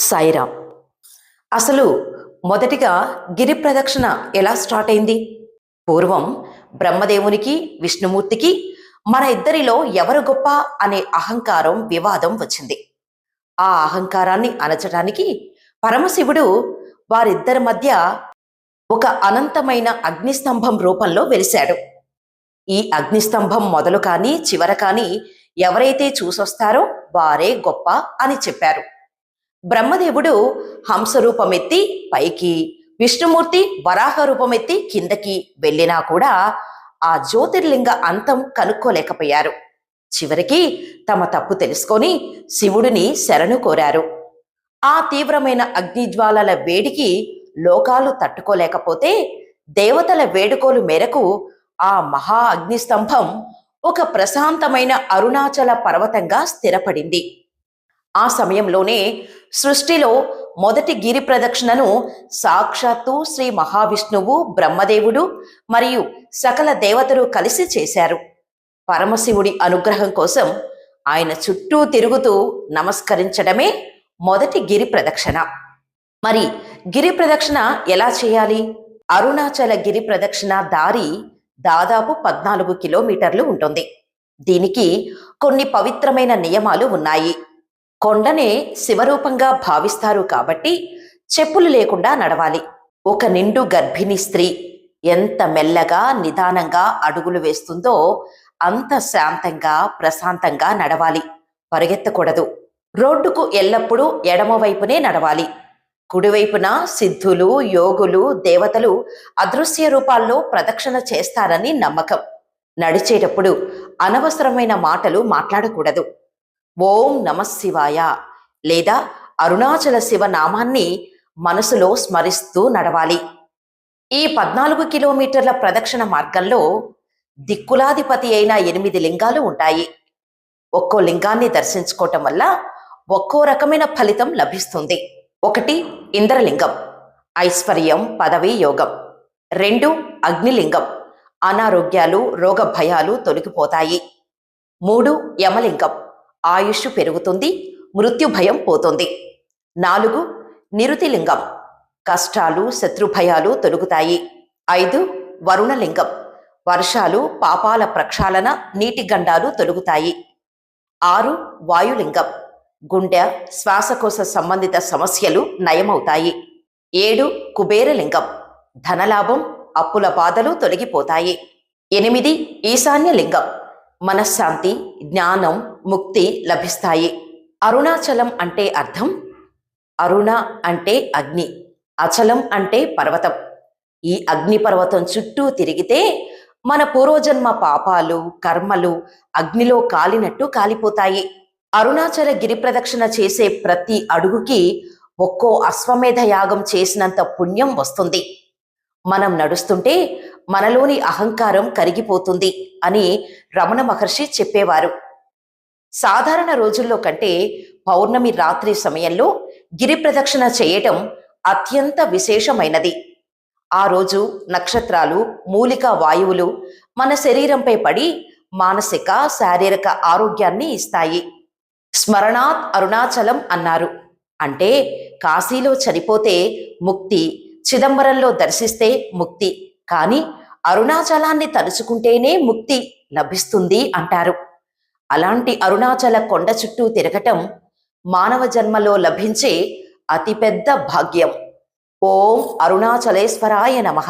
సాయిరాం. అసలు మొదటిగా గిరి ప్రదక్షిణ ఎలా స్టార్ట్ అయింది? పూర్వం బ్రహ్మదేవునికి, విష్ణుమూర్తికి మన ఇద్దరిలో ఎవరు గొప్ప అనే అహంకారం, వివాదం వచ్చింది. ఆ అహంకారాన్ని అణచడానికి పరమశివుడు వారిద్దరి మధ్య ఒక అనంతమైన అగ్నిస్తంభం రూపంలో వెలిశాడు. ఈ అగ్నిస్తంభం మొదలు కానీ, చివర కానీ ఎవరైతే చూసొస్తారో వారే గొప్ప అని చెప్పారు. బ్రహ్మదేవుడు హంసరూపమెత్తి పైకి, విష్ణుమూర్తి వరాహ రూపమెత్తి కిందకి వెళ్ళినా కూడా ఆ జ్యోతిర్లింగ అంతం కనుక్కోలేకపోయారు. చివరికి తమ తప్పు తెలుసుకొని శివుడిని శరణు కోరారు. ఆ తీవ్రమైన అగ్నిజ్వాలల వేడికి లోకాలు తట్టుకోలేకపోతే దేవతల వేడుకోలు మేరకు ఆ మహా అగ్నిస్తంభం ఒక ప్రశాంతమైన అరుణాచల పర్వతంగా స్థిరపడింది. ఆ సమయంలోనే సృష్టిలో మొదటి గిరి ప్రదక్షిణను సాక్షాత్తు శ్రీ మహావిష్ణువు, బ్రహ్మదేవుడు మరియు సకల దేవతలు కలిసి చేశారు. పరమశివుడి అనుగ్రహం కోసం ఆయన చుట్టూ తిరుగుతూ నమస్కరించడమే మొదటి గిరి ప్రదక్షిణ. మరి గిరి ప్రదక్షిణ ఎలా చేయాలి? అరుణాచల గిరి ప్రదక్షిణ దారి దాదాపు 14 కిలోమీటర్లు ఉంటుంది. దీనికి కొన్ని పవిత్రమైన నియమాలు ఉన్నాయి. కొండనే శివరూపంగా భావిస్తారు కాబట్టి చెప్పులు లేకుండా నడవాలి. ఒక నిండు గర్భిణీ స్త్రీ ఎంత మెల్లగా, నిదానంగా అడుగులు వేస్తుందో అంత శాంతంగా, ప్రశాంతంగా నడవాలి. పరిగెత్తకూడదు. రోడ్డుకు ఎల్లప్పుడూ ఎడమవైపునే నడవాలి. కుడివైపున సిద్ధులు, యోగులు, దేవతలు అదృశ్య రూపాల్లో ప్రదక్షిణ చేస్తారని నమ్మకం. నడిచేటప్పుడు అనవసరమైన మాటలు మాట్లాడకూడదు. ఓం నమఃశివాయ లేదా అరుణాచల శివ నామాన్ని మనసులో స్మరిస్తూ నడవాలి. ఈ 14 కిలోమీటర్ల ప్రదక్షిణ మార్గంలో దిక్కులాధిపతి అయిన 8 లింగాలు ఉంటాయి. ఒక్కో లింగాన్ని దర్శించుకోవటం వల్ల ఒక్కో రకమైన ఫలితం లభిస్తుంది. 1 ఇంద్రలింగం, ఐశ్వర్యం, పదవి, యోగం. 2 అగ్నిలింగం, అనారోగ్యాలు, రోగ భయాలు తొలగిపోతాయి. 3 యమలింగం, ఆయుష్ పెరుగుతుంది, మృత్యు భయం పోతుంది. 4 నిరుతిలింగం, కష్టాలు, శత్రుభయాలు తొలగుతాయి. 5 వరుణలింగం, వర్షాలు, పాపాల ప్రక్షాళన, నీటి గండాలు తొలగుతాయి. 6 వాయులింగం, గుండె, శ్వాసకోశ సంబంధిత సమస్యలు నయమవుతాయి. 7 కుబేరలింగం, ధనలాభం, అప్పుల బాధలు తొలగిపోతాయి. 8 ఈశాన్యలింగం, మనశ్శాంతి, జ్ఞానం, ముక్తి లభిస్తాయి. అరుణాచలం అంటే అర్థం అరుణ అంటే అగ్ని, అచలం అంటే పర్వతం. ఈ అగ్ని పర్వతం చుట్టూ తిరిగితే మన పూర్వజన్మ పాపాలు, కర్మలు అగ్నిలో కాలినట్టు కాలిపోతాయి. అరుణాచల గిరి ప్రదక్షిణ చేసే ప్రతి అడుగుకి ఒక్కో అశ్వమేధ యాగం చేసినంత పుణ్యం వస్తుంది. మనం నడుస్తుంటే మనలోని అహంకారం కరిగిపోతుంది అని రమణ మహర్షి చెప్పేవారు. సాధారణ రోజుల్లో కంటే పౌర్ణమి రాత్రి సమయంలో గిరి ప్రదక్షిణ చేయటం అత్యంత విశేషమైనది. ఆ రోజు నక్షత్రాలు, మూలికా వాయువులు మన శరీరంపై పడి మానసిక, శారీరక ఆరోగ్యాన్ని ఇస్తాయి. స్మరణాత్ అరుణాచలం అన్నారు. అంటే కాశీలో చనిపోతే ముక్తి, చిదంబరంలో దర్శిస్తే ముక్తి, కానీ అరుణాచలాన్ని తలుచుకుంటేనే ముక్తి లభిస్తుంది అంటారు. అలాంటి అరుణాచల కొండ చుట్టూ తిరగటం మానవ జన్మలో లభించే అతిపెద్ద భాగ్యం. ఓం అరుణాచలేశ్వరాయ నమః.